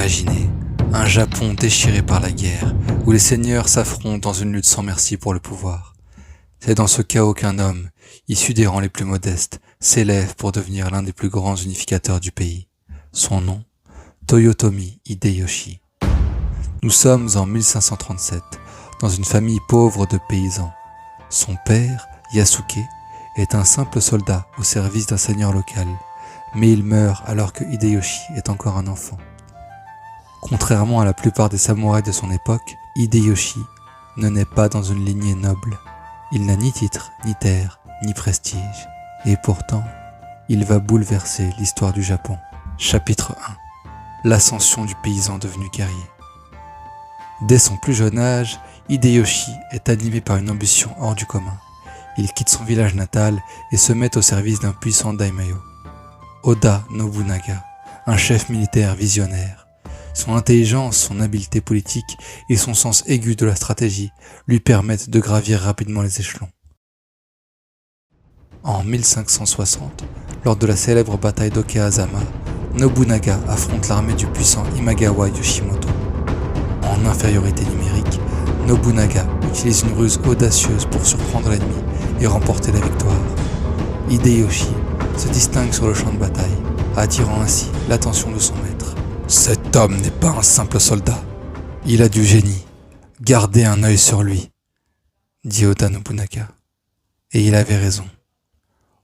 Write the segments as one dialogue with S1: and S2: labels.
S1: Imaginez un Japon déchiré par la guerre, où les seigneurs s'affrontent dans une lutte sans merci pour le pouvoir. C'est dans ce chaos qu'un homme, issu des rangs les plus modestes, s'élève pour devenir l'un des plus grands unificateurs du pays. Son nom, Toyotomi Hideyoshi. Nous sommes en 1537, dans une famille pauvre de paysans. Son père, Yasuke, est un simple soldat au service d'un seigneur local, mais il meurt alors que Hideyoshi est encore un enfant. Contrairement à la plupart des samouraïs de son époque, Hideyoshi ne naît pas dans une lignée noble. Il n'a ni titre, ni terre, ni prestige. Et pourtant, il va bouleverser l'histoire du Japon. Chapitre 1. L'ascension du paysan devenu guerrier. Dès son plus jeune âge, Hideyoshi est animé par une ambition hors du commun. Il quitte son village natal et se met au service d'un puissant daimyo, Oda Nobunaga, un chef militaire visionnaire. Son intelligence, son habileté politique et son sens aigu de la stratégie lui permettent de gravir rapidement les échelons. En 1560, lors de la célèbre bataille d'Okehazama, Nobunaga affronte l'armée du puissant Imagawa Yoshimoto. En infériorité numérique, Nobunaga utilise une ruse audacieuse pour surprendre l'ennemi et remporter la victoire. Hideyoshi se distingue sur le champ de bataille, attirant ainsi l'attention de son maître. Cet homme n'est pas un simple soldat, il a du génie, gardez un œil sur lui, dit Oda Nobunaga. Et il avait raison.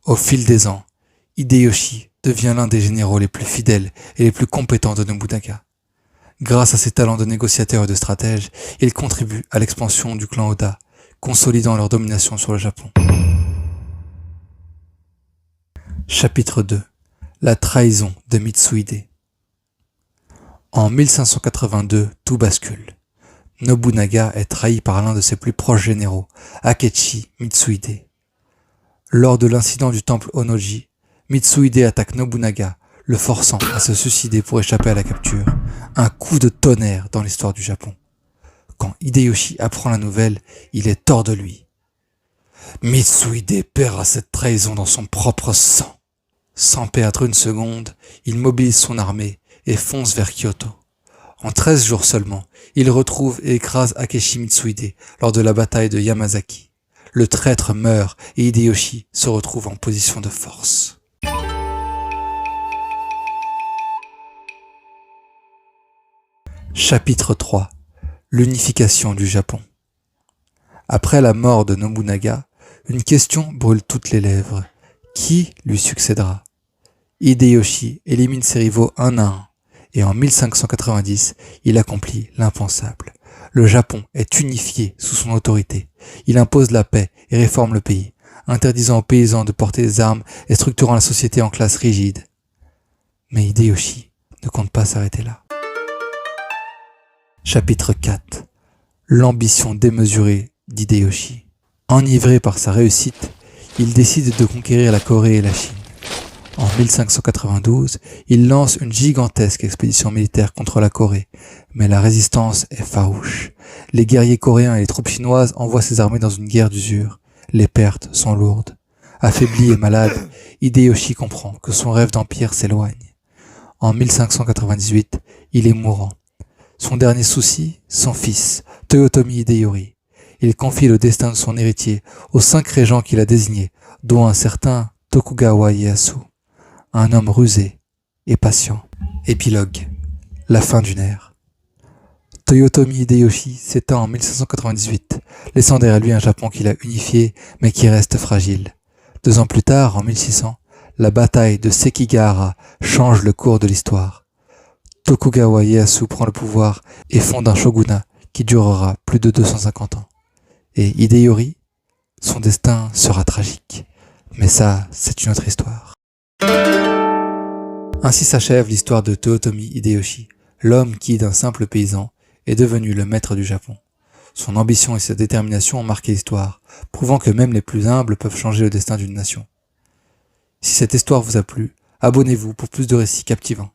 S1: Au fil des ans, Hideyoshi devient l'un des généraux les plus fidèles et les plus compétents de Nobunaga. Grâce à ses talents de négociateur et de stratège, il contribue à l'expansion du clan Oda, consolidant leur domination sur le Japon. Chapitre 2. La trahison de Mitsuhide. En 1582, tout bascule. Nobunaga est trahi par l'un de ses plus proches généraux, Akechi Mitsuhide. Lors de l'incident du temple Onoji, Mitsuhide attaque Nobunaga, le forçant à se suicider pour échapper à la capture. Un coup de tonnerre dans l'histoire du Japon. Quand Hideyoshi apprend la nouvelle, il est hors de lui. Mitsuhide paiera cette trahison dans son propre sang. Sans perdre une seconde, il mobilise son armée et fonce vers Kyoto. En 13 jours seulement, il retrouve et écrase Akechi Mitsuhide lors de la bataille de Yamazaki. Le traître meurt et Hideyoshi se retrouve en position de force. Chapitre 3. L'unification du Japon. Après la mort de Nobunaga, une question brûle toutes les lèvres. Qui lui succédera? Hideyoshi élimine ses rivaux un à un, et en 1590, il accomplit l'impensable. Le Japon est unifié sous son autorité. Il impose la paix et réforme le pays, interdisant aux paysans de porter des armes et structurant la société en classes rigides. Mais Hideyoshi ne compte pas s'arrêter là. Chapitre 4. L'ambition démesurée d'Hideyoshi. Enivré par sa réussite, il décide de conquérir la Corée et la Chine. En 1592, il lance une gigantesque expédition militaire contre la Corée, mais la résistance est farouche. Les guerriers coréens et les troupes chinoises envoient ses armées dans une guerre d'usure. Les pertes sont lourdes. Affaibli et malade, Hideyoshi comprend que son rêve d'empire s'éloigne. En 1598, il est mourant. Son dernier souci, son fils, Toyotomi Hideyori. Il confie le destin de son héritier aux 5 régents qu'il a désignés, dont un certain Tokugawa Ieyasu, un homme rusé et patient. Épilogue. La fin d'une ère. Toyotomi Hideyoshi s'éteint en 1598, laissant derrière lui un Japon qu'il a unifié, mais qui reste fragile. 2 ans plus tard, en 1600, la bataille de Sekigahara change le cours de l'histoire. Tokugawa Ieyasu prend le pouvoir et fonde un shogunat qui durera plus de 250 ans. Et Hideyori, son destin sera tragique. Mais ça, c'est une autre histoire. Ainsi s'achève l'histoire de Toyotomi Hideyoshi, l'homme qui, d'un simple paysan, est devenu le maître du Japon. Son ambition et sa détermination ont marqué l'histoire, prouvant que même les plus humbles peuvent changer le destin d'une nation. Si cette histoire vous a plu, abonnez-vous pour plus de récits captivants.